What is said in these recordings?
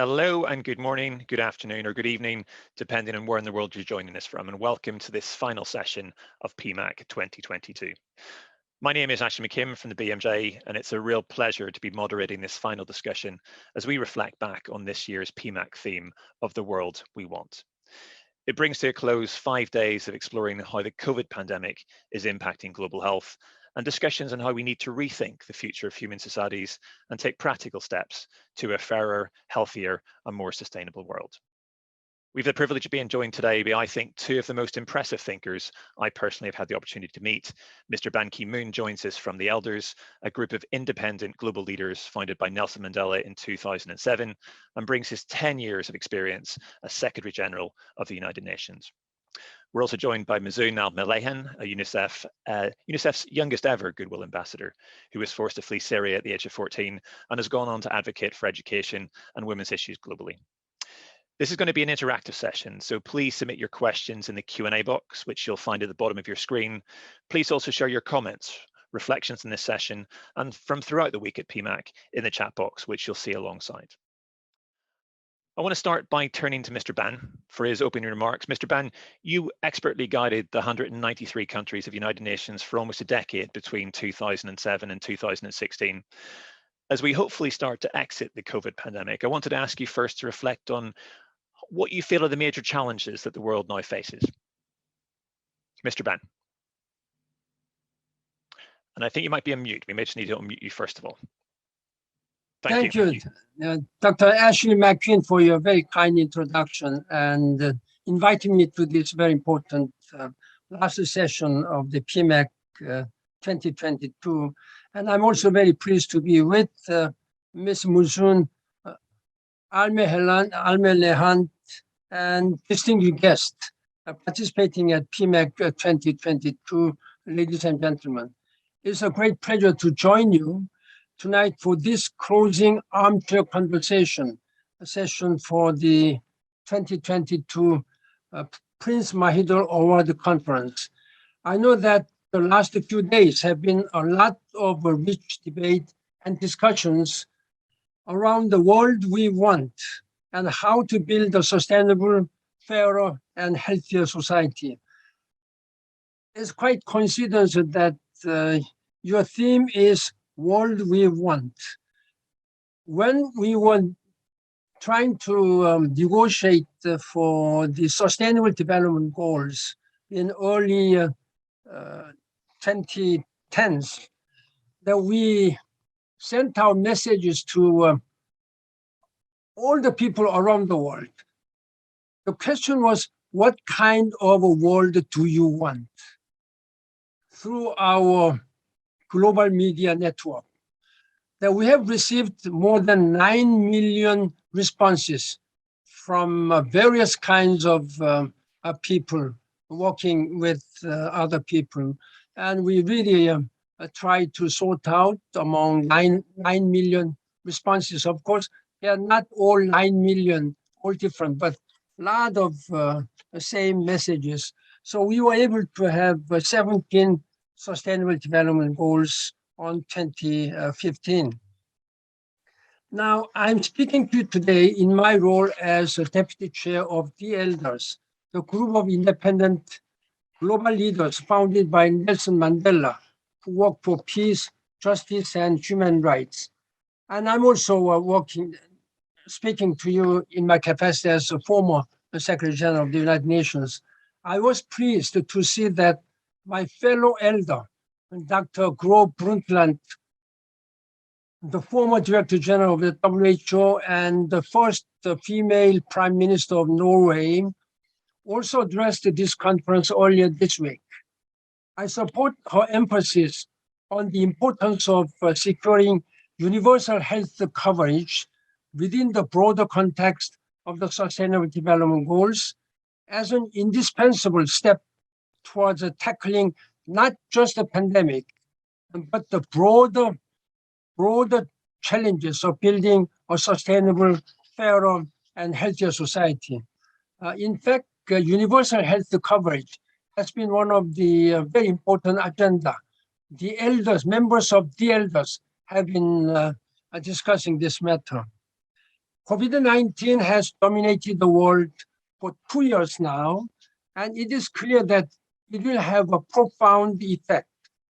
Hello and good morning, good afternoon, or good evening, depending on where in the world you're joining us from, and welcome to this final session of PMAC 2022. My name is Ashley McKim from the BMJ, and it's a real pleasure to be moderating this final discussion as we reflect back on this year's PMAC theme of the world we want. It brings to a close 5 days of exploring how the COVID pandemic is impacting global health and discussions on how we need to rethink the future of human societies and take practical steps to a fairer, healthier, and more sustainable world. We've the privilege of being joined today by, I think, two of the most impressive thinkers I personally have had the opportunity to meet. Mr. Ban Ki-moon joins us from the Elders, a group of independent global leaders founded by Nelson Mandela in 2007, and brings his 10 years of experience as Secretary General of the United Nations. We're also joined by Mazoon Al-Malehan, UNICEF's youngest ever Goodwill Ambassador, who was forced to flee Syria at the age of 14 and has gone on to advocate for education and women's issues globally. This is going to be an interactive session, so please submit your questions in the Q&A box, which you'll find at the bottom of your screen. Please also share your comments, reflections in this session, and from throughout the week at PMAC in the chat box, which you'll see alongside. I want to start by turning to Mr. Ban for his opening remarks. Mr. Ban, you expertly guided the 193 countries of the United Nations for almost a decade between 2007 and 2016. As we hopefully start to exit the COVID pandemic, I wanted to ask you first to reflect on what you feel are the major challenges that the world now faces. Mr. Ban. And I think you might be on mute. We may just need to unmute you first of all. Thank you, Dr. Ashley McKim, for your very kind introduction and inviting me to this very important last session of the PMAC 2022. And I'm also very pleased to be with Ms. Mazoon Al-Malehan and distinguished guests participating at PMAC 2022, ladies and gentlemen. It's a great pleasure to join you tonight for this closing armchair conversation, a session for the 2022 Prince Mahidol Award Conference. I know that the last few days have been a lot of rich debate and discussions around the world we want and how to build a sustainable, fairer, and healthier society. It's quite coincidence that your theme is world we want. When we were trying to negotiate for the Sustainable Development Goals in early 2010s, that we sent our messages to all the people around the world. The question was, what kind of a world do you want? Through our global media network, that we have received more than 9 million responses from various kinds of people working with other people. And we really tried to sort out among 9 million responses. Of course, they are not all 9 million, all different, but a lot of the same messages. So we were able to have 17 Sustainable Development Goals on 2015. Now, I'm speaking to you today in my role as a Deputy Chair of the Elders, the group of independent global leaders founded by Nelson Mandela, who work for peace, justice, and human rights. And I'm also speaking to you in my capacity as a former Secretary General of the United Nations. I was pleased to see that my fellow elder, Dr. Gro Brundtland, the former Director General of the WHO and the first female Prime Minister of Norway, also addressed this conference earlier this week. I support her emphasis on the importance of securing universal health coverage within the broader context of the Sustainable Development Goals as an indispensable step towards tackling not just the pandemic, but the broader challenges of building a sustainable, fairer, and healthier society. In fact, universal health coverage has been one of the very important agenda. The elders, members of the elders, have been discussing this matter. COVID-19 has dominated the world for 2 years now, and it is clear that it will have a profound effect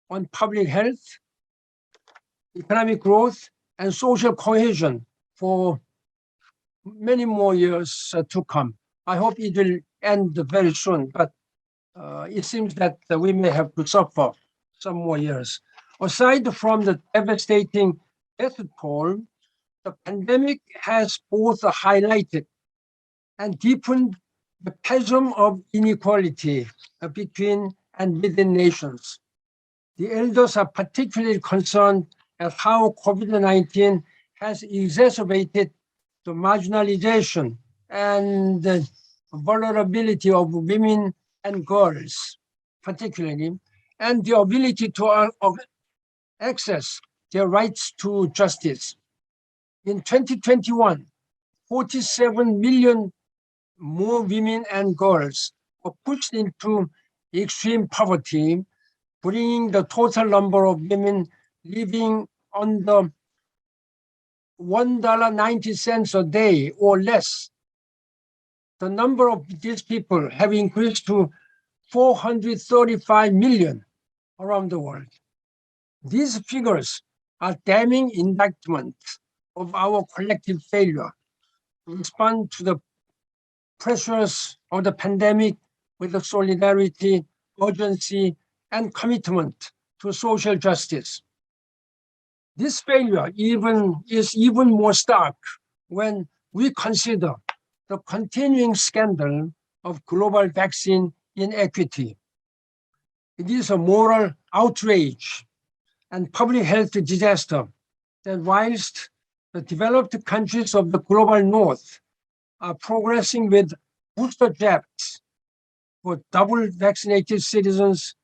on public health, economic growth, and social cohesion for many more years to come. I hope it will end very soon, but it seems that we may have to suffer some more years. Aside from the devastating death toll, the pandemic has both highlighted and deepened the chasm of inequality between and within nations. The elders are particularly concerned at how COVID-19 has exacerbated the marginalization and the vulnerability of women and girls, particularly, and the ability to access their rights to justice. In 2021, 47 million more women and girls were pushed into extreme poverty, bringing the total number of women living on the $1.90 a day or less. The number of these people have increased to 435 million around the world. These figures are damning indictment of our collective failure to respond to the pressures of the pandemic with the solidarity, urgency, and commitment to social justice. This failure is even more stark when we consider the continuing scandal of global vaccine inequity. It is a moral outrage and public health disaster that whilst the developed countries of the global north are progressing with booster jabs for double vaccinated citizens,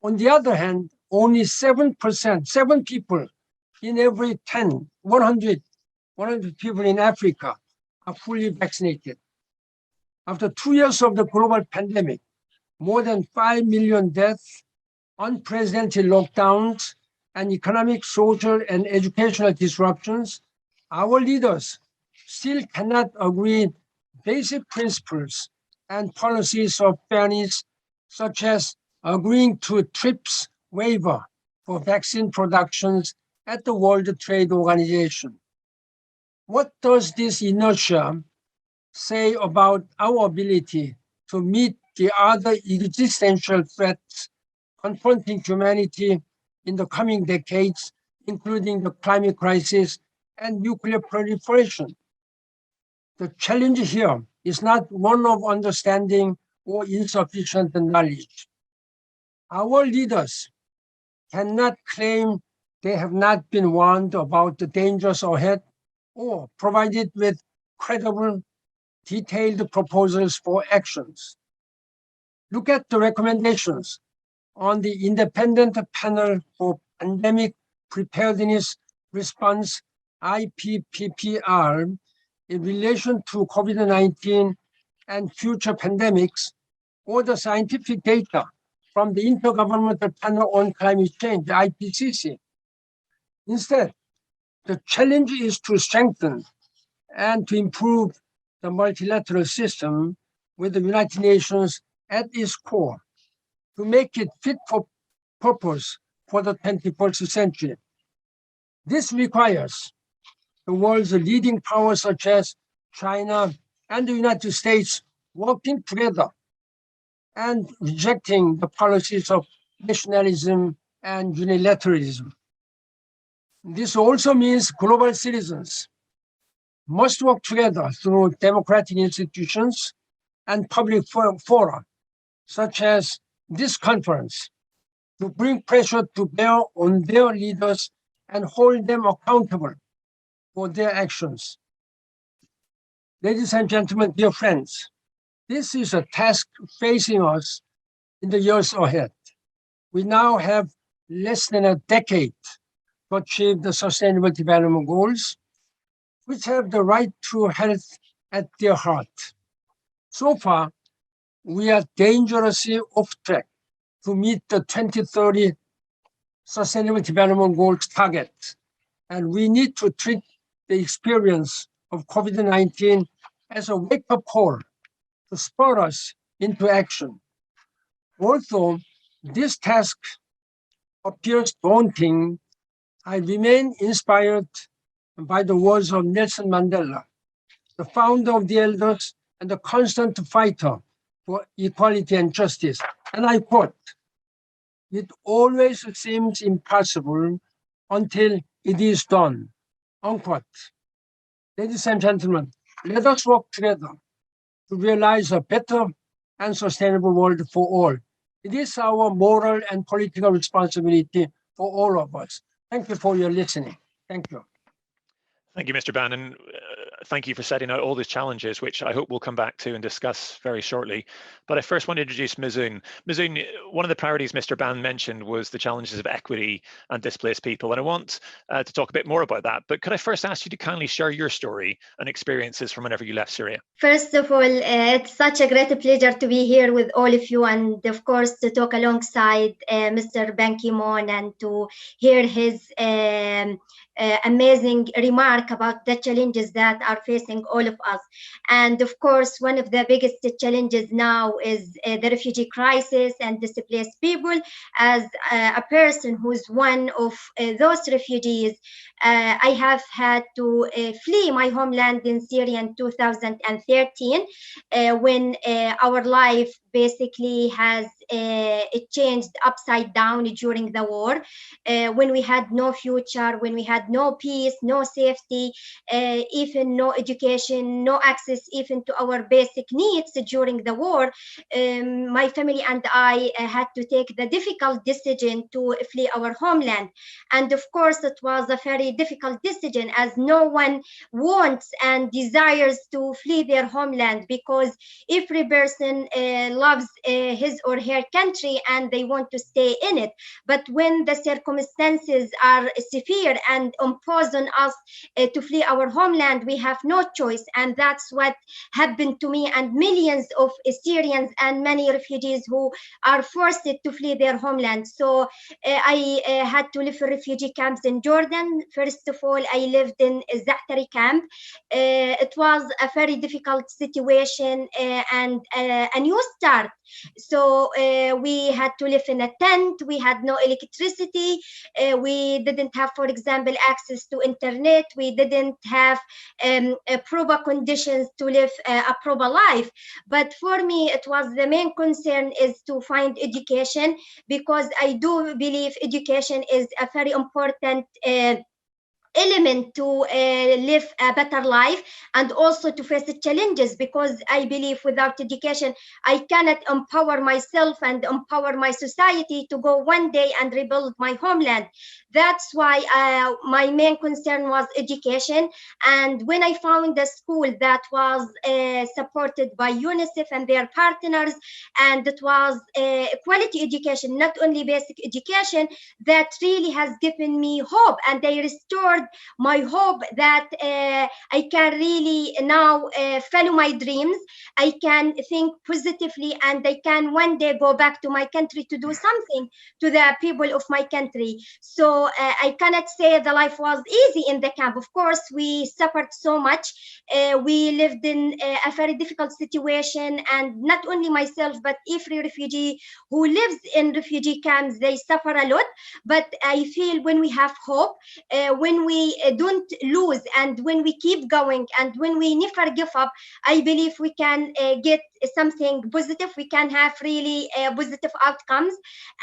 on the other hand, only 7%, 7 people in every 100 people in Africa are fully vaccinated. After 2 years of the global pandemic, more than 5 million deaths, unprecedented lockdowns, and economic, social, and educational disruptions, our leaders still cannot agree basic principles and policies of fairness, such as agreeing to a TRIPS waiver for vaccine productions at the World Trade Organization. What does this inertia say about our ability to meet the other existential threats confronting humanity in the coming decades, including the climate crisis and nuclear proliferation? The challenge here is not one of understanding or insufficient knowledge. Our leaders cannot claim they have not been warned about the dangers ahead or provided with credible, detailed proposals for actions. Look at the recommendations on the Independent Panel for Pandemic Preparedness Response, IPPPR, in relation to COVID-19 and future pandemics, or the scientific data from the Intergovernmental Panel on Climate Change, IPCC. Instead, the challenge is to strengthen and to improve the multilateral system with the United Nations at its core, to make it fit for purpose for the 21st century. This requires the world's leading powers such as China and the United States working together and rejecting the policies of nationalism and unilateralism. This also means global citizens must work together through democratic institutions and public fora, such as this conference, to bring pressure to bear on their leaders and hold them accountable for their actions. Ladies and gentlemen, dear friends, this is a task facing us in the years ahead. We now have less than a decade to achieve the Sustainable Development Goals, which have the right to health at their heart. So far, we are dangerously off track to meet the 2030 Sustainable Development Goals target And we need to treat the experience of COVID-19 as a wake-up call to spur us into action. Although this task appears daunting, I remain inspired by the words of Nelson Mandela, the founder of the Elders and a constant fighter for equality and justice. And I quote, "It always seems impossible until it is done," unquote. Ladies and gentlemen, let us work together to realize a better and sustainable world for all. It is our moral and political responsibility for all of us. Thank you for your listening. Thank you. Thank you, Mr. Bannon. Thank you for setting out all these challenges, which I hope we'll come back to and discuss very shortly. But I first want to introduce Mizoon. Mizoon, one of the priorities Mr. Bannon mentioned was the challenges of equity and displaced people. And I want to talk a bit more about that. But could I first ask you to kindly share your story and experiences from whenever you left Syria? First of all, it's such a great pleasure to be here with all of you, and of course to talk alongside Mr. Ban Ki-moon and to hear his amazing remark about the challenges that are facing all of us. And of course, one of the biggest challenges now is the refugee crisis and displaced people. As a person who's one of those refugees, I have had to flee my homeland in Syria in 2013 when our life basically has it changed upside down during the war, when we had no future, when we had no peace, no safety, even no education, no access even to our basic needs during the war. My family and I had to take the difficult decision to flee our homeland. And of course, it was a very difficult decision, as no one wants and desires to flee their homeland, because every person loves his or her country and they want to stay in it. But when the circumstances are severe and impose on us to flee our homeland, we have no choice. And that's what happened to me and millions of Syrians and many refugees who are forced to flee their homeland. So I had to live in refugee camps in Jordan. First of all, I lived in Zaatari camp. It was a very difficult situation and a new start. So we had to live in a tent. We had no electricity. We didn't have, for example, access to internet. We didn't have proper conditions to live a proper life. But for me, it was the main concern is to find education, because I do believe education is a very important element to live a better life and also to face the challenges, because I believe without education I cannot empower myself and empower my society to go one day and rebuild my homeland. That's why my main concern was education. And when I found a school that was supported by UNICEF and their partners, and it was quality education, not only basic education, that really has given me hope, and they restored my hope that I can really now follow my dreams. I can think positively, and I can one day go back to my country to do something to the people of my country. So I cannot say the life was easy in the camp. Of course, we suffered so much. We lived in a very difficult situation, and not only myself, but every refugee who lives in refugee camps, they suffer a lot. But I feel when we have hope, when we don't lose, and when we keep going, and when we never give up, I believe we can get something positive. We can have really positive outcomes.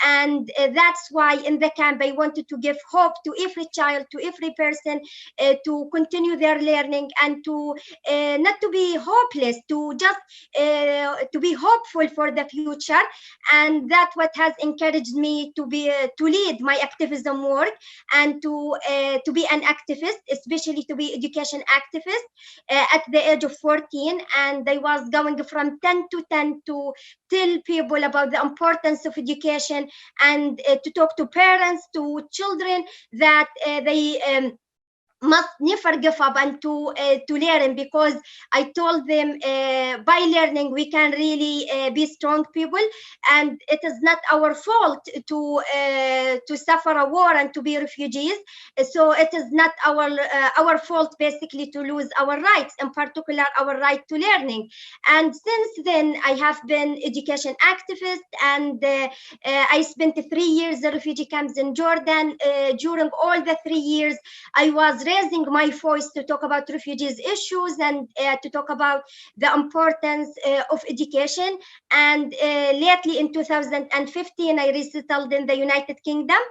And that's why in the camp I wanted to give hope to every child, to every person, to continue their learning, and to not to be hopeless, to just to be hopeful for the future. And that's what has encouraged me to lead my activism work, and to be an activist, especially to be education activist at the age of 14. And I was going from 10 to 10 to tell people about the importance of education, and to talk to parents, to children, that they must never give up and to learn, because I told them by learning we can really be strong people, and it is not our fault to suffer a war and to be refugees. So it is not our fault basically to lose our rights, in particular our right to learning. And since then I have been education activist, and I spent 3 years in refugee camps in Jordan. During all the 3 years I was raising my voice to talk about refugees issues and to talk about the importance of education. And lately in 2015, I resettled in the United Kingdom,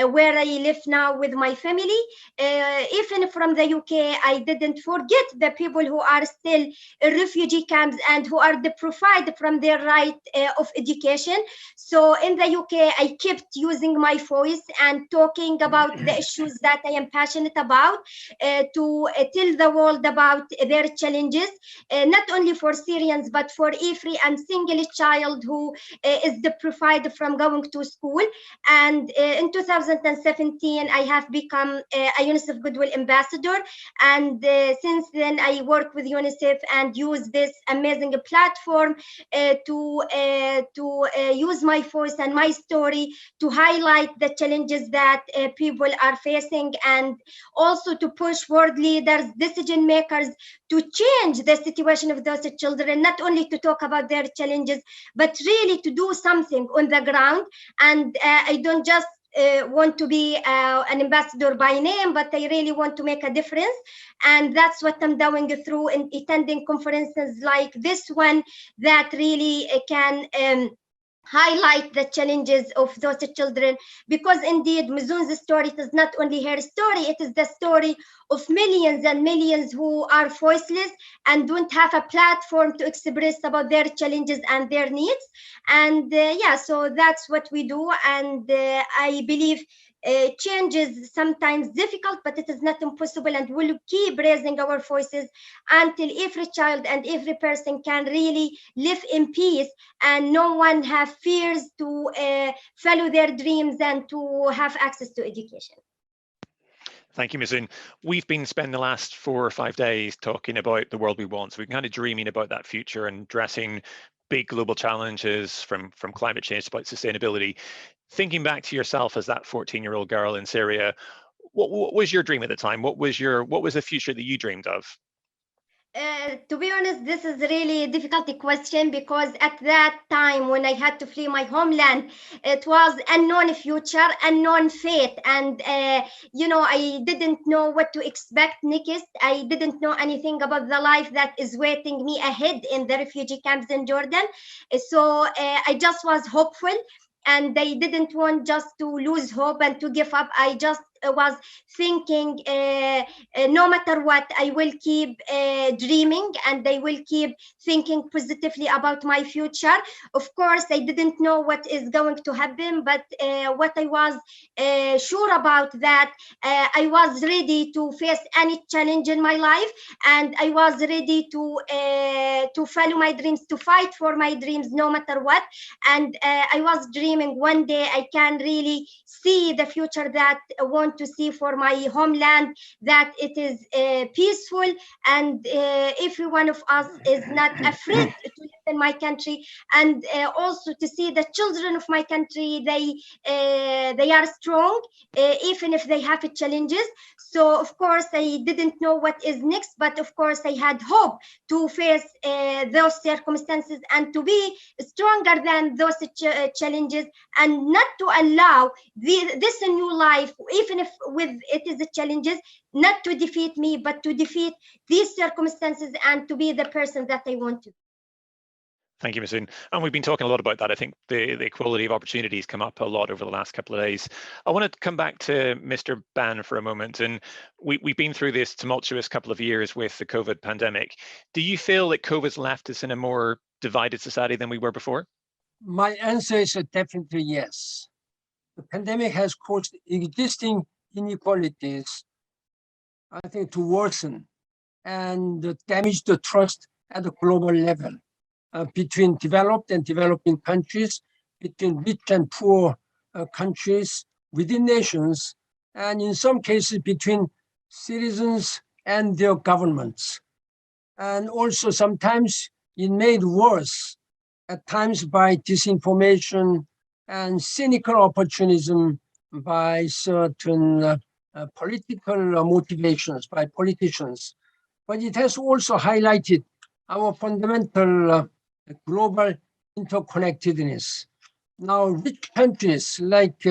where I live now with my family. Even from the UK, I didn't forget the people who are still in refugee camps and who are deprived from their right of education. So in the UK, I kept using my voice and talking about the issues that I am passionate about, to tell the world about their challenges, not only for Syrians, but for every and single child who is deprived from going to school. And in 2017, I have become a UNICEF Goodwill Ambassador. And since then, I work with UNICEF and use this amazing platform to use my voice and my story to highlight the challenges that people are facing, and also to push world leaders, decision makers, to change the situation of those children, not only to talk about their challenges, but really to do something on the ground. And I don't just want to be an ambassador by name, but I really want to make a difference. And that's what I'm doing through in attending conferences like this one that really can highlight the challenges of those children, because indeed Mizun's story is not only her story, it is the story of millions and millions who are voiceless and don't have a platform to express about their challenges and their needs. And yeah, so that's what we do. And I believe change is sometimes difficult, but it is not impossible, and we'll keep raising our voices until every child and every person can really live in peace, and no one have fears to follow their dreams and to have access to education. Thank you, Mizun. We've been spending the last 4 or 5 days talking about the world we want. So we're kind of dreaming about that future and addressing big global challenges from climate change to sustainability. Thinking back to yourself as that 14-year-old girl in Syria, what was your dream at the time? What was the future that you dreamed of? To be honest, this is really a difficult question, because at that time when I had to flee my homeland, it was unknown future, unknown fate. And, I didn't know what to expect next. I didn't know anything about the life that is waiting me ahead in the refugee camps in Jordan. So I just was hopeful, and I didn't want just to lose hope and to give up. I just was thinking no matter what, I will keep dreaming, and I will keep thinking positively about my future. Of course, I didn't know what is going to happen, but what I was sure about that I was ready to face any challenge in my life, and I was ready to follow my dreams, to fight for my dreams no matter what. And I was dreaming one day I can really see the future that I want to see for my homeland, that it is peaceful, and every one of us is not afraid to live in my country, and also to see the children of my country, they are strong even if they have challenges. So of course I didn't know what is next, but of course I had hope to face those circumstances and to be stronger than those challenges, and not to allow this new life, even if with it is the challenges, not to defeat me, but to defeat these circumstances and to be the person that I want to be. Thank you, Mizun. And we've been talking a lot about that. I think the equality of opportunities come up a lot over the last couple of days. I want to come back to Mr. Ban for a moment. And we've been through this tumultuous couple of years with the COVID pandemic. Do you feel that COVID's left us in a more divided society than we were before? My answer is definitely yes. The pandemic has caused existing inequalities, I think, to worsen and damage the trust at the global level between developed and developing countries, between rich and poor countries, within nations, and in some cases between citizens and their governments. And also sometimes it made worse at times by disinformation and cynical opportunism by certain political motivations by politicians. But it has also highlighted our fundamental global interconnectedness. Now, rich countries like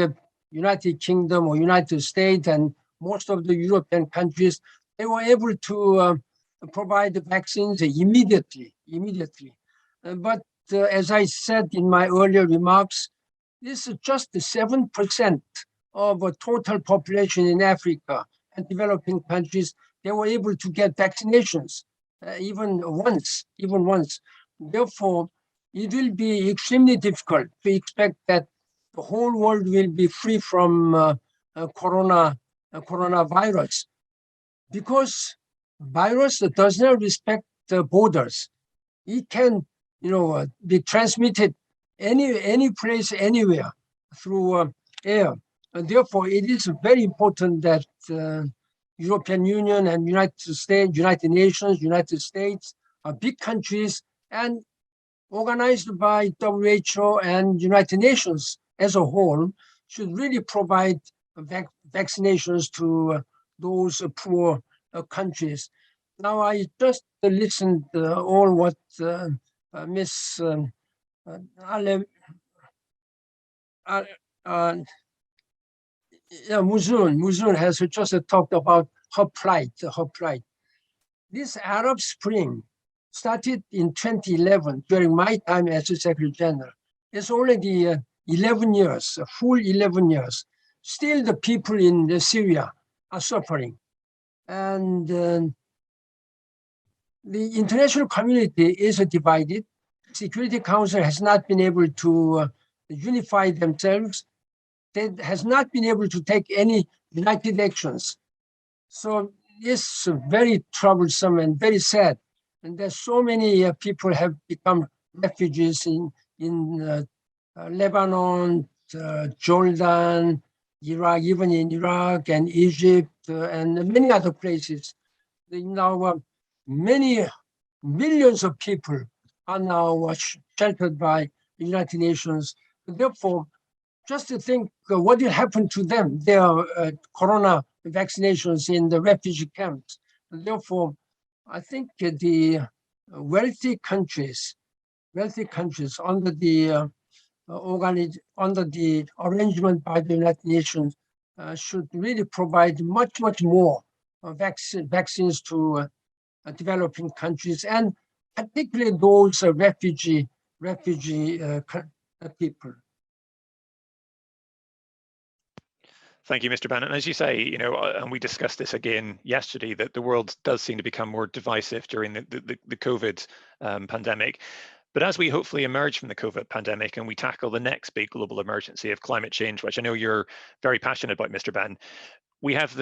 United Kingdom or United States and most of the European countries, they were able to provide the vaccines immediately. But as I said in my earlier remarks, this is just 7% of the total population in Africa and developing countries. They were able to get vaccinations even once. Therefore, it will be extremely difficult to expect that the whole world will be free from coronavirus, because virus does not respect borders. It can, be transmitted any place, anywhere through air. And therefore, it is very important that European Union and United States, United Nations, United States are big countries and organized by WHO and United Nations as a whole should really provide vaccinations to those poor countries. Now, I just listened all what Ms. Muzun has just talked about her plight. This Arab Spring started in 2011 during my time as the Secretary General. It's already 11 years, a full 11 years. Still the people in Syria are suffering. And the international community is divided. Security Council has not been able to unify themselves. They has not been able to take any united actions. So it's very troublesome and very sad. And there's so many people have become refugees in Lebanon, Jordan, Iraq, even in Iraq and Egypt and many other places. Now, many millions of people are now sheltered by the United Nations. Therefore, just to think what will happen to them, their corona vaccinations in the refugee camps. Therefore, I think the wealthy countries under the arrangement by the United Nations should really provide much more vaccines to developing countries, and particularly those refugee people. Thank you, Mr. Bannon. As you say, and we discussed this again yesterday, that the world does seem to become more divisive during the COVID pandemic. But as we hopefully emerge from the COVID pandemic and we tackle the next big global emergency of climate change, which I know you're very passionate about, Mr. Bannon, we have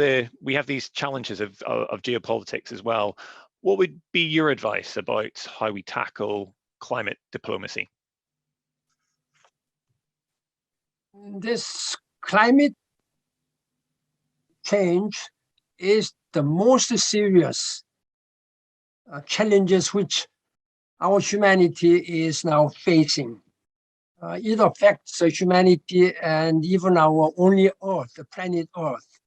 these challenges of geopolitics as well. What would be your advice about how we tackle climate diplomacy? This climate change is the most serious challenges which our humanity is now facing. It affects humanity and even our only Earth, the planet Earth.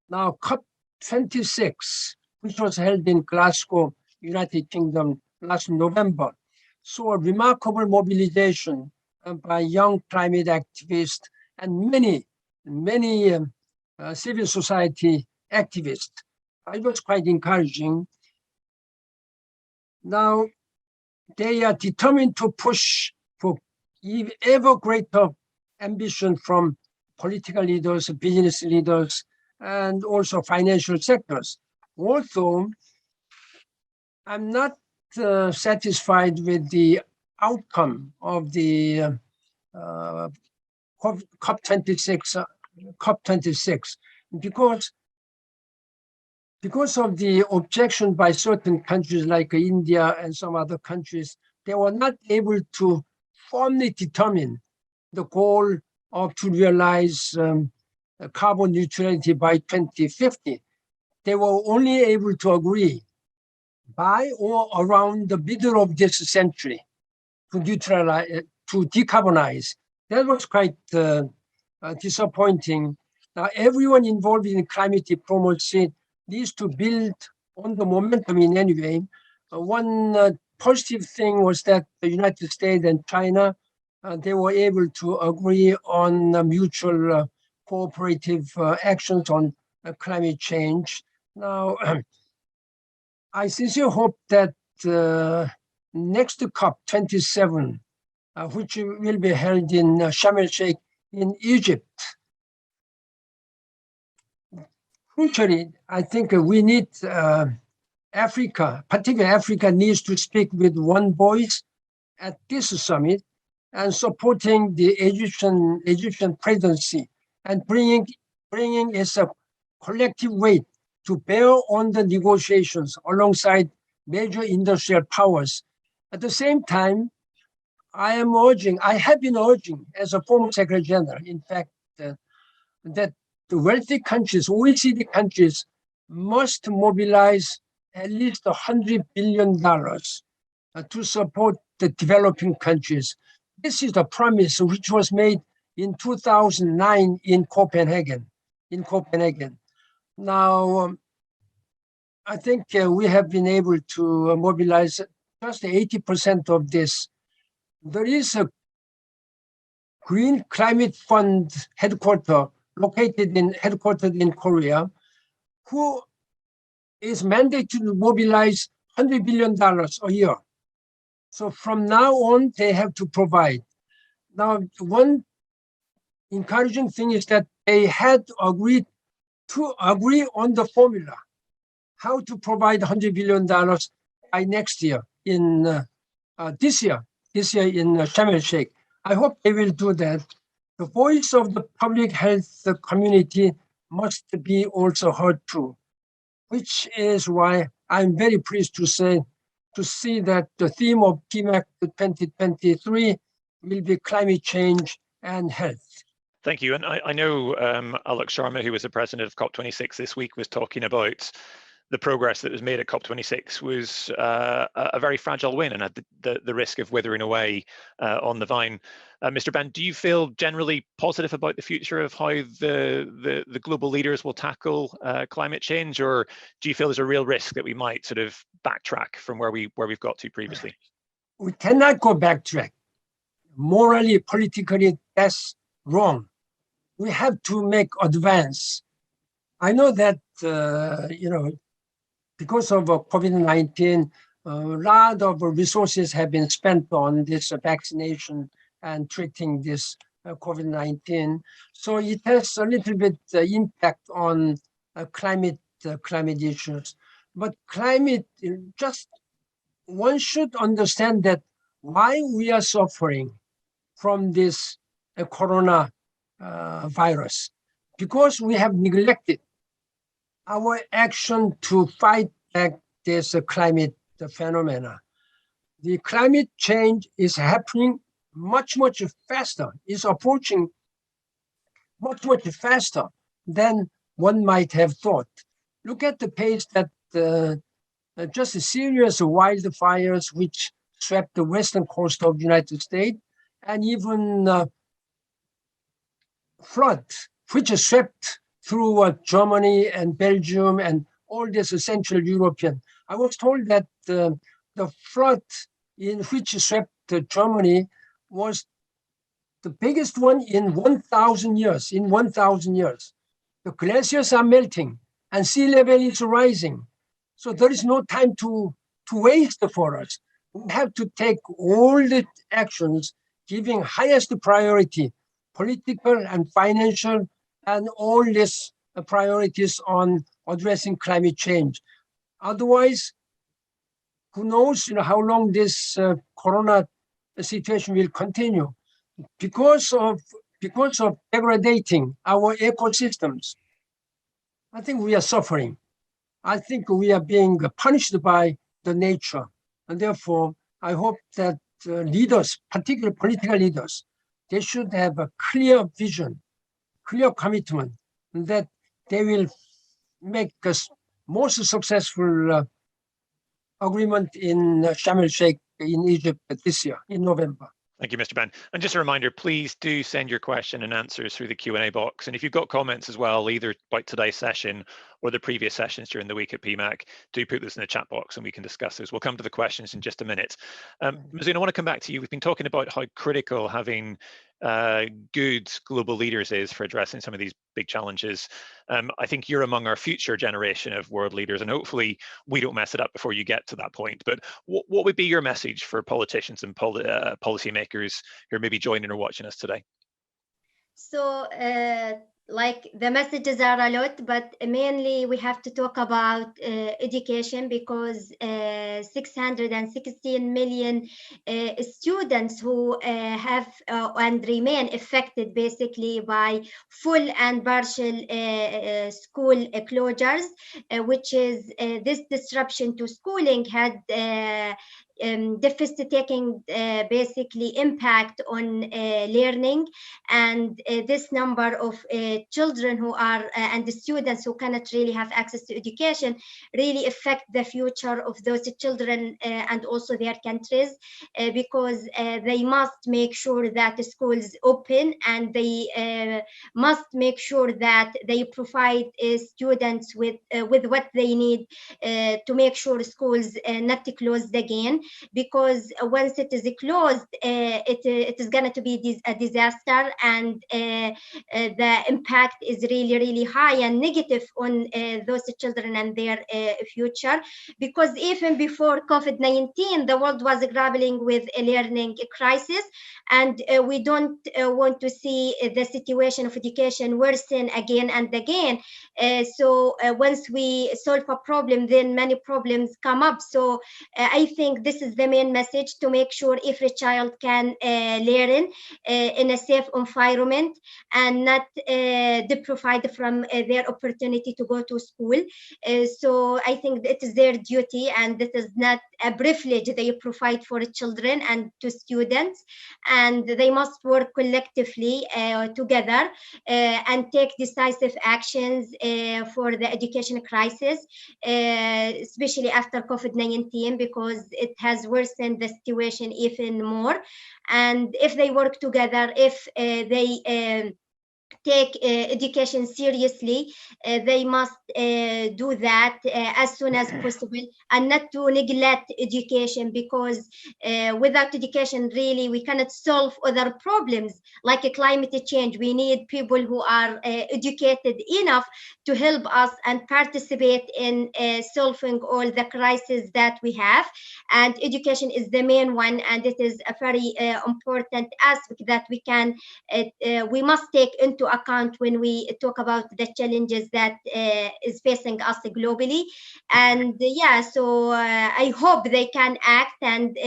Now, COP26, which was held in Glasgow, United Kingdom last November, saw a remarkable mobilization by young climate activists and many civil society activists. It was quite encouraging. Now, they are determined to push for ever greater ambition from political leaders, business leaders, and also financial sectors. Although I'm not satisfied with the outcome of the COP26, because of the objection by certain countries like India and some other countries, they were not able to firmly determine the goal of to realize carbon neutrality by 2050. they were only able to agree by or around the middle of this century to decarbonize. That was quite disappointing. Now, everyone involved in climate diplomacy needs to build on the momentum in any way. One positive thing was that the United States and China, they were able to agree on mutual cooperative actions on climate change. Now, I sincerely hope that next COP27, which will be held in Sharm el-Sheikh in Egypt, crucially, I think we need Africa, particularly Africa, needs to speak with one voice at this summit and supporting the Egyptian presidency and bringing its collective weight to bear on the negotiations alongside major industrial powers. At the same time, I have been urging as a former Secretary General, in fact, that the wealthy countries, OECD countries, must mobilize at least $100 billion to support the developing countries. This is the promise which was made in 2009 in Copenhagen. Now, I think we have been able to mobilize just 80% of this. There is a Green Climate Fund headquartered in Korea, who is mandated to mobilize $100 billion a year. So from now on, they have to provide. Now, one encouraging thing is that they had agreed to agree on the formula, how to provide $100 billion by next year this year in Sharm el-Sheikh. I hope they will do that. The voice of the public health community must be also heard too, which is why I'm very pleased to see that the theme of PMAC 2023 will be climate change and health. Thank you. And I know Alok Sharma, who was the president of COP26 this week, was talking about the progress that was made at COP26 was a very fragile win and had the risk of withering away on the vine. Mr. Ban, do you feel generally positive about the future of how the global leaders will tackle climate change, or do you feel there's a real risk that we might sort of backtrack from where we've got to previously? We cannot go backtrack. Morally, politically, that's wrong. We have to make advance. I know that because of COVID-19, a lot of resources have been spent on this vaccination and treating this COVID-19. So it has a little bit impact on climate issues. But climate, one should understand that why we are suffering from this corona virus, because we have neglected our action to fight back this climate phenomena. The climate change is happening much faster, is approaching much faster than one might have thought. Look at the pace that just a series of wildfires which swept the western coast of the United States, and even flood, which swept through Germany and Belgium and all this Central European. I was told that the flood in which swept Germany was the biggest one in 1,000 years. The glaciers are melting and sea level is rising. So there is no time to waste for us. We have to take all the actions, giving highest priority, political and financial, and all these priorities on addressing climate change. Otherwise, who knows how long this corona situation will continue. Because of degrading our ecosystems, I think we are suffering. I think we are being punished by the nature. And therefore, I hope that leaders, particularly political leaders, they should have a clear vision, clear commitment that they will make most successful agreement in Sharm el-Sheikh in Egypt this year in November. Thank you, Mr. Ben. And just a reminder, please do send your question and answers through the Q&A box. And if you've got comments as well, either about today's session or the previous sessions during the week at PMAC, do put this in the chat box and we can discuss those. We'll come to the questions in just a minute. Mazoon, I want to come back to you. We've been talking about how critical having good global leaders is for addressing some of these big challenges. I think you're among our future generation of world leaders, and hopefully we don't mess it up before you get to that point. But what would be your message for politicians and policymakers who are maybe joining or watching us today? So, like the messages are a lot, but mainly we have to talk about education, because 616 million students who have and remain affected basically by full and partial school closures, which is this disruption to schooling had deficit-taking basically impact on learning, and this number of children who are and the students who cannot really have access to education really affect the future of those children and also their countries, because they must make sure that the schools open, and they must make sure that they provide students with what they need to make sure schools not closed again, because once it is closed, it is going to be a disaster, and the impact is really, really high and negative on those children and their future, because even before COVID-19, the world was grappling with a learning crisis, and we don't want to see the situation of education worsen again and again. So once we solve a problem, then many problems come up. So I think this is the main message, to make sure every child can learn in a safe environment and not deprived from their opportunity to go to school. So I think it is their duty, and it is not a privilege they provide for children and to students, and they must work collectively together and take decisive actions for the education crisis, especially after COVID-19, because it has worsened the situation even more. And if they work together, if they take education seriously, they must do that as soon as possible, and not to neglect education, because without education really we cannot solve other problems like climate change. We need people who are educated enough to help us and participate in solving all the crises that we have, and education is the main one, and it is a very important aspect that we must take into account when we talk about the challenges that is facing us globally. And so I hope they can act and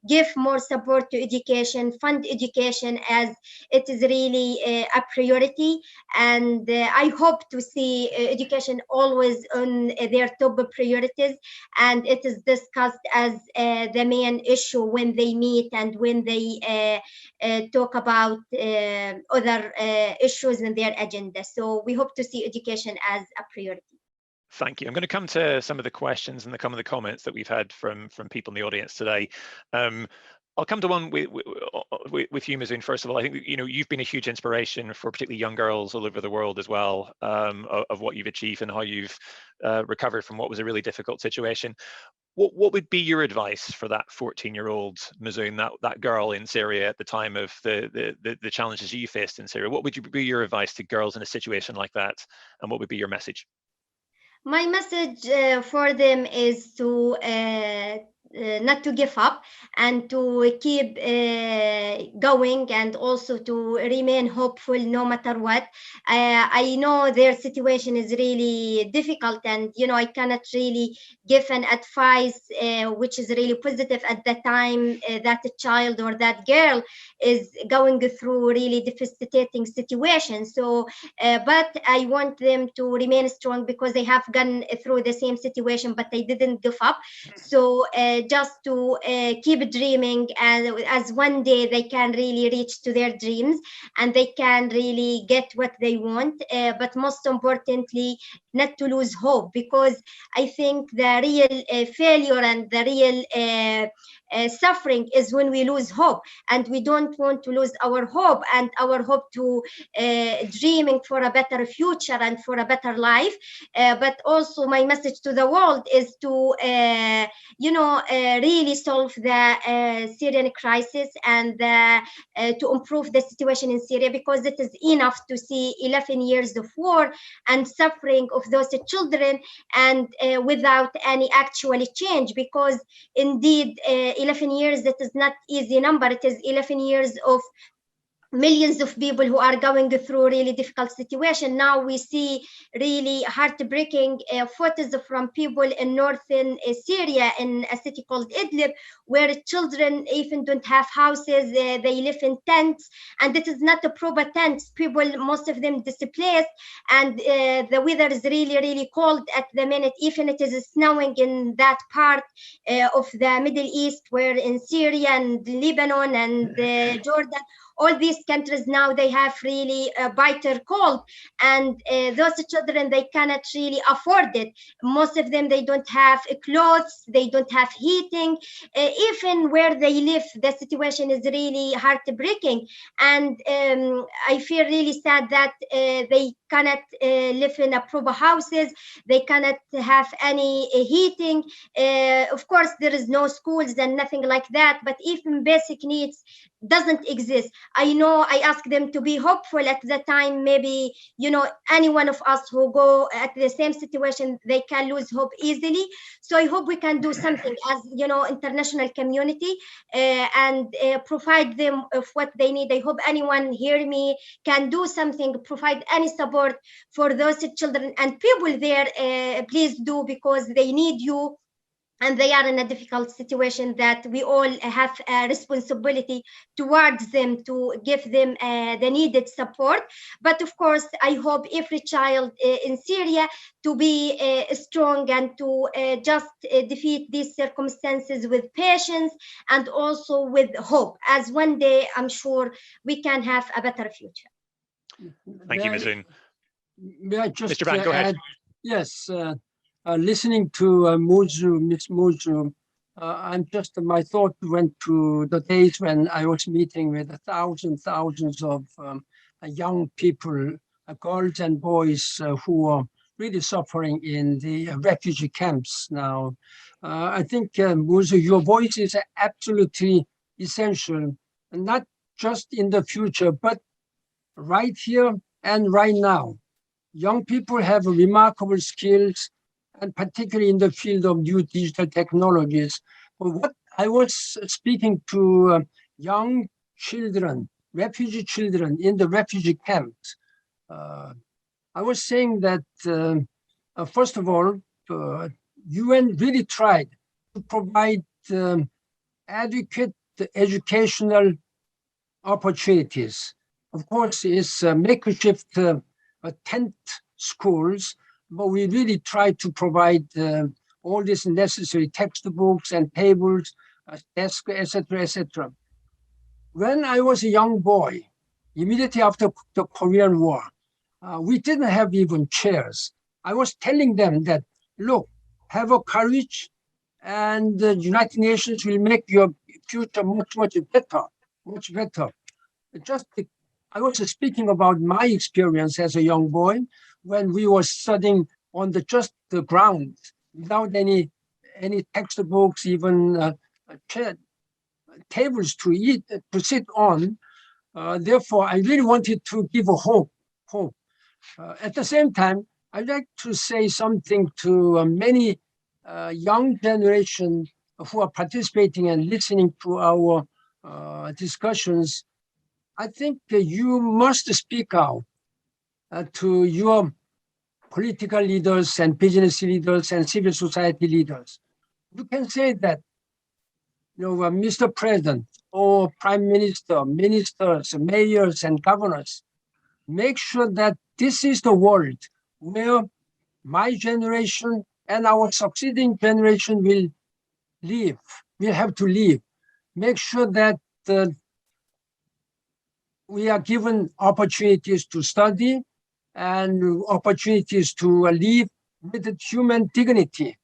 give more support to education, fund education, as it is really a priority. And I hope to see education always on their top priorities, and it is discussed as the main issue when they meet and when they talk about other issues in their agenda. So we hope to see education as a priority. Thank you. I'm going to come to some of the questions and some of the comments that we've had from people in the audience today. I'll come to one with you, Mazoon. First of all, I think you've been a huge inspiration for particularly young girls all over the world as well, of what you've achieved and how you've recovered from what was a really difficult situation. What would be your advice for that 14-year-old Mazoon, that girl in Syria at the time of the challenges you faced in Syria? What would be your advice to girls in a situation like that, and what would be your message? My message for them is to not to give up, and to keep going, and also to remain hopeful no matter what. I know their situation is really difficult, and I cannot really give an advice which is really positive at the time that a child or that girl is going through really devastating situation. So but I want them to remain strong, because they have gone through the same situation but they didn't give up. So just to keep dreaming, and as one day they can really reach to their dreams and they can really get what they want. But most importantly, not to lose hope, because I think the real failure and the real suffering is when we lose hope, and we don't want to lose our hope, and our hope to dreaming for a better future and for a better life. But also my message to the world is to really solve the Syrian crisis, and to improve the situation in Syria, because it is enough to see 11 years of war and suffering of those children, and without any actual change. Because indeed 11 years, that is not easy number. It is 11 years of millions of people who are going through really difficult situation. Now we see really heartbreaking photos from people in northern Syria, in a city called Idlib, where children even don't have houses. They live in tents, and it is not a proper tents. People, most of them displaced, and the weather is really, really cold at the minute. Even it is snowing in that part of the Middle East, where in Syria and Lebanon and Jordan, all these countries now, they have really a bitter cold, and those children, they cannot really afford it. Most of them, they don't have clothes, they don't have heating. Even where they live, the situation is really heartbreaking, and I feel really sad that they cannot live in a proper houses, they cannot have any heating. Of course, there is no schools and nothing like that, but even basic needs doesn't exist. I know I ask them to be hopeful at the time. Maybe, any one of us who go at the same situation, they can lose hope easily. So I hope we can do something as, international community, and provide them of what they need. I hope anyone hear me can do something, provide any support for those children and people there. Please do, because they need you, and they are in a difficult situation that we all have a responsibility towards them to give them the needed support. But of course, I hope every child in Syria to be strong, and to just defeat these circumstances with patience and also with hope, as one day I'm sure we can have a better future. Thank you, Mazoon. May I just Mr. Brand, go ahead. Yes. Listening to Miss Muju, my thought went to the days when I was meeting with thousands of young people, girls and boys who are really suffering in the refugee camps now. I think, Muju, your voice is absolutely essential, not just in the future, but right here and right now. Young people have remarkable skills, and particularly in the field of new digital technologies. What I was speaking to young children, refugee children in the refugee camps. I was saying that, first of all, UN really tried to provide adequate educational opportunities. Of course, it's makeshift tent schools, but we really try to provide all these necessary textbooks and tables, desks, etc., etc. When I was a young boy, immediately after the Korean War, we didn't have even chairs. I was telling them that, look, have a courage, and the United Nations will make your future much better, much better. I was speaking about my experience as a young boy, when we were studying on just the ground, without any textbooks, even tables to sit on. Therefore, I really wanted to give a hope. At the same time, I'd like to say something to many young generation who are participating and listening to our discussions. I think you must speak out to your political leaders and business leaders and civil society leaders. You can say that, Mr. President or Prime Minister, ministers, mayors, and governors, make sure that this is the world where my generation and our succeeding generation will live. We have to live. Make sure that we are given opportunities to study and opportunities to live with human dignity.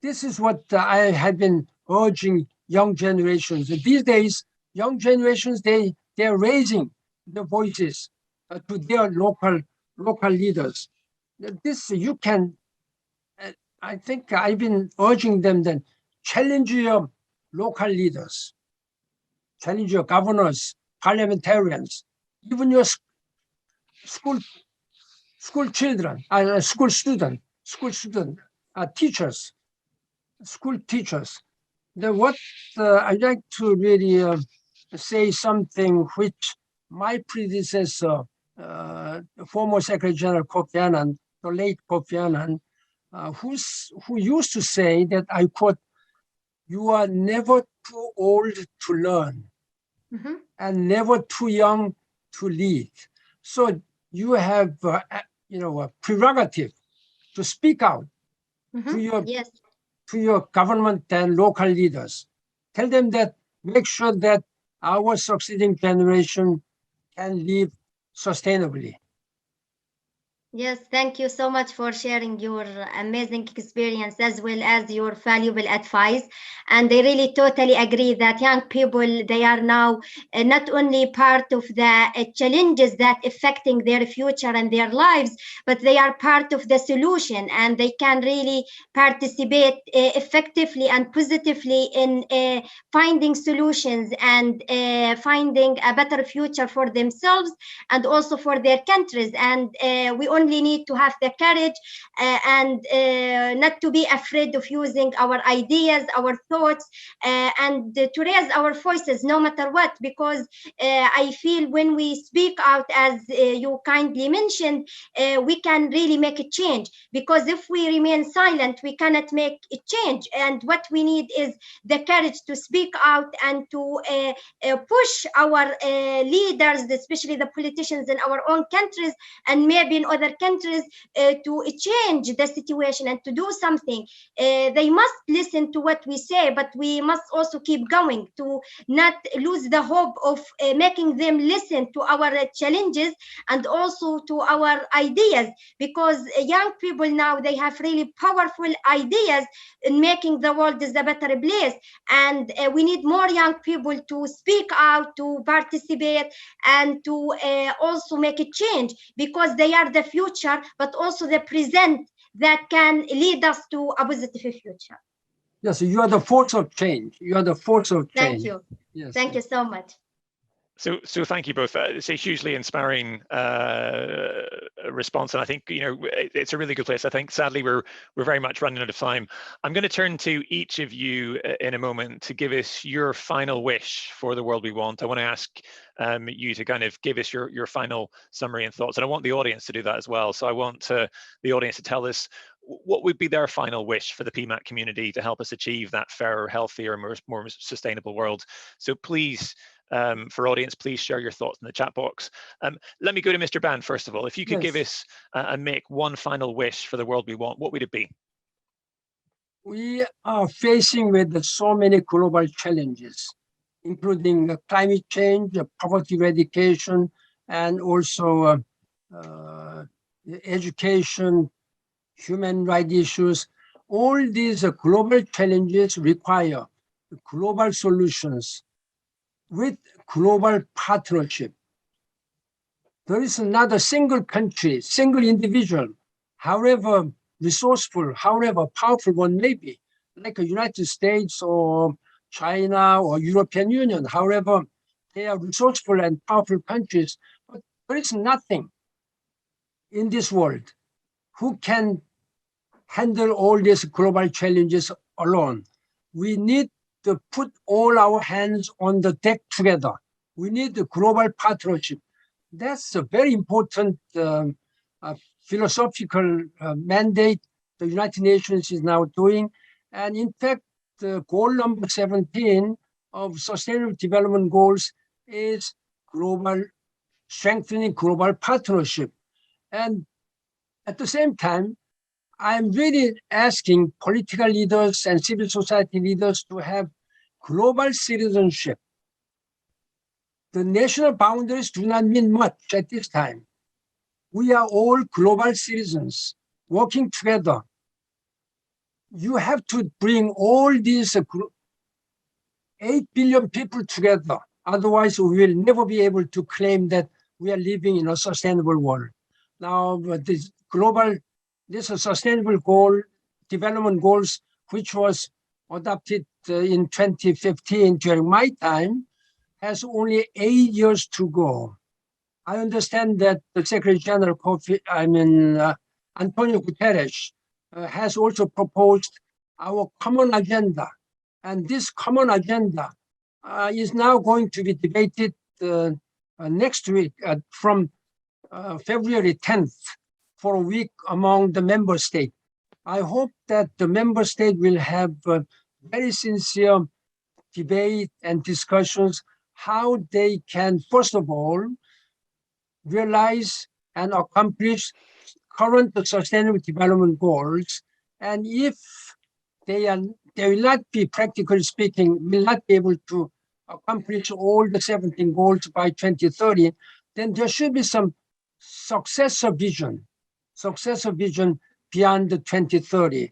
This is what I have been urging young generations. These days, young generations, they're raising the voices to their local leaders. This you can, I think I've been urging them then, challenge your local leaders, challenge your governors, parliamentarians, even your school children, school student, teachers, school teachers. Then what I'd like to really say something which my predecessor, former Secretary General Kofi Annan, the late Kofi Annan, who used to say that, I quote, "You are never too old to learn, and never too young to lead." So you have, a prerogative to speak out to your government and local leaders. Tell them that, make sure that our succeeding generation can live sustainably. Yes, thank you so much for sharing your amazing experience as well as your valuable advice. And I really totally agree that young people, they are now not only part of the challenges that affecting their future and their lives, but they are part of the solution, and they can really participate effectively and positively in finding solutions and finding a better future for themselves and also for their countries. And we only need to have the courage and not to be afraid of using our ideas, our thoughts, and to raise our voices no matter what, because I feel when we speak out, as you kindly mentioned, we can really make a change, because if we remain silent, we cannot make a change. And what we need is the courage to speak out and to push our leaders, especially the politicians in our own countries and maybe in other countries, to change the situation and to do something. They must listen to what we say, but we must also keep going to not lose the hope of making them listen to our challenges and also to our ideas, because young people now, they have really powerful ideas in making the world is a better place. And we need more young people to speak out, to participate, and to also make a change, because they are the future, but also the present that can lead us to a positive future. Yes, you are the force of change. You are the force of change. Thank you. Yes. Thank you so much. So thank you both. It's a hugely inspiring response, and I think it's a really good place. I think sadly we're very much running out of time. I'm going to turn to each of you in a moment to give us your final wish for the world we want. I want to ask you to kind of give us your final summary and thoughts, and I want the audience to do that as well. So I want the audience to tell us what would be their final wish for the PMAC community to help us achieve that fairer, healthier, more sustainable world. So please, for audience, please share your thoughts in the chat box. Let me go to Mr. Ban first of all. If you could give us and make one final wish for the world we want, what would it be? We are facing with so many global challenges, including climate change, poverty eradication, and also education, human rights issues. All these global challenges require global solutions with global partnership. There is not a single country, single individual, however resourceful, however powerful one may be, like the United States or China or European Union, however they are resourceful and powerful countries, but there is nothing in this world who can handle all these global challenges alone. We need to put all our hands on the deck together. We need a global partnership. That's a very important philosophical mandate the United Nations is now doing. And in fact, goal number 17 of Sustainable Development Goals is strengthening global partnership. And at the same time, I'm really asking political leaders and civil society leaders to have global citizenship. The national boundaries do not mean much at this time. We are all global citizens working together. You have to bring all these 8 billion people together. Otherwise, we will never be able to claim that we are living in a sustainable world. Now, this sustainable goal, development goals, which was adopted in 2015 during my time, has only 8 years to go. I understand that the Secretary General Antonio Guterres has also proposed our common agenda. And this common agenda is now going to be debated next week from February 10th for a week among the member states. I hope that the member state will have very sincere debate and discussions how they can, first of all, realize and accomplish current sustainable development goals. And if they will not be, practically speaking, will not be able to accomplish all the 17 goals by 2030, then there should be some successor vision beyond the 2030,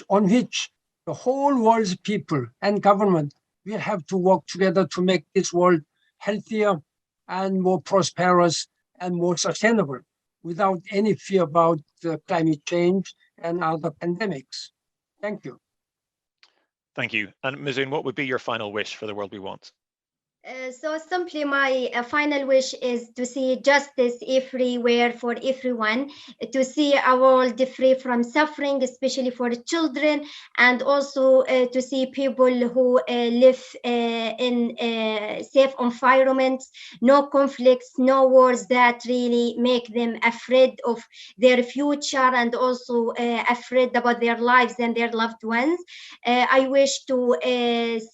on which the whole world's people and government will have to work together to make this world healthier and more prosperous and more sustainable without any fear about climate change and other pandemics. Thank you. Thank you. And Mazoon, what would be your final wish for the world we want? So simply my final wish is to see justice everywhere for everyone, to see a world free from suffering, especially for children, and also to see people who live in safe environments, no conflicts, no wars that really make them afraid of their future and also afraid about their lives and their loved ones. I wish to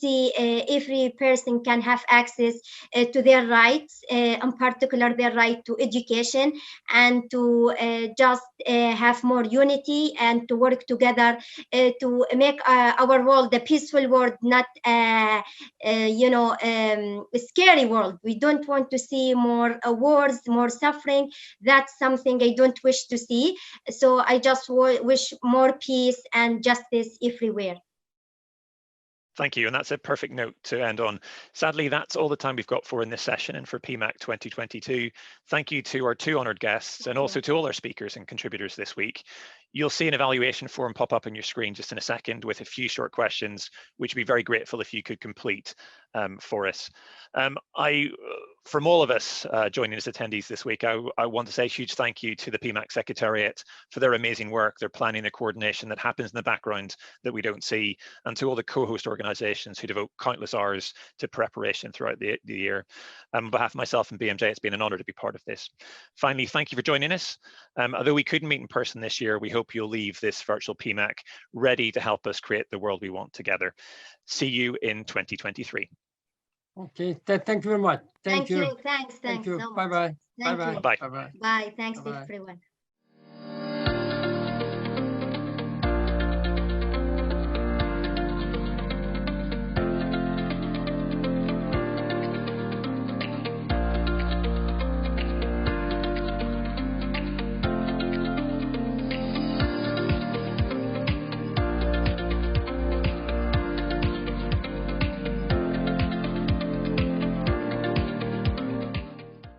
see every person can have access to their rights, in particular their right to education, and to just have more unity and to work together to make our world a peaceful world, not a scary world. We don't want to see more wars, more suffering. That's something I don't wish to see. So I just wish more peace and justice everywhere. Thank you. And that's a perfect note to end on. Sadly, that's all the time we've got for in this session and for PMAC 2022. Thank you to our two honored guests and also to all our speakers and contributors this week. You'll see an evaluation form pop up on your screen just in a second with a few short questions, which would be very grateful if you could complete for us. From all of us joining as attendees this week, I want to say a huge thank you to the PMAC Secretariat for their amazing work, their planning, their coordination that happens in the background that we don't see, and to all the co-host organizations who devote countless hours to preparation throughout the year. On behalf of myself and BMJ, it's been an honor to be part of this. Finally, thank you for joining us. Although we couldn't meet in person this year, we hope you'll leave this virtual PMAC ready to help us create the world we want together. See you in 2023. Okay, thank you very much. Thank you. Thanks. Thank you. So much. Bye-bye. Thank you. Bye. Bye. Thanks Bye-bye. everyone.